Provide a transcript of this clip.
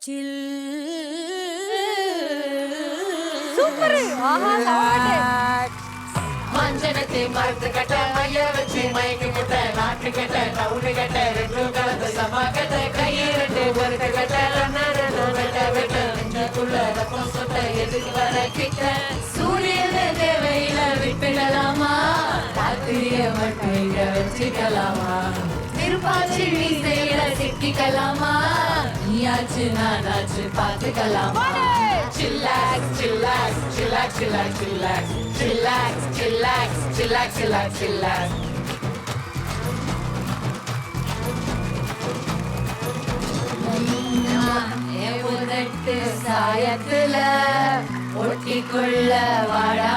சில் super. ஆஹா sound. மஞ்சனத்தை மறுத்து கட்ட மைய வச்சு மயக்கி முட்ட நாட்டு கட்ட டவுனு கட்ட ரெண்டும் கலந்து சமா கட்ட கையை ரெண்டு பொறுத்த கட்ட வெட்ட வெட்ட நெஞ்சுக்குள்ள ரத்தம் சொட்ட எதுக்கு வர கிட்ட சூரியன தேவையில விட்டுடலாமா ராத்திரிய மட்டும் இங்க வச்சுக்கலாமா Thiruppachi வீசையில சிக்கிக்கலாமா நீயாச்சு நானாச்சு பார்த்துக்கலாமா Chillax, chillax, chillax, chillax, chillax, chillax, chillax, chillax, chillax, chillax. சாயத்துல ஒட்டிக்குள்ள வாடா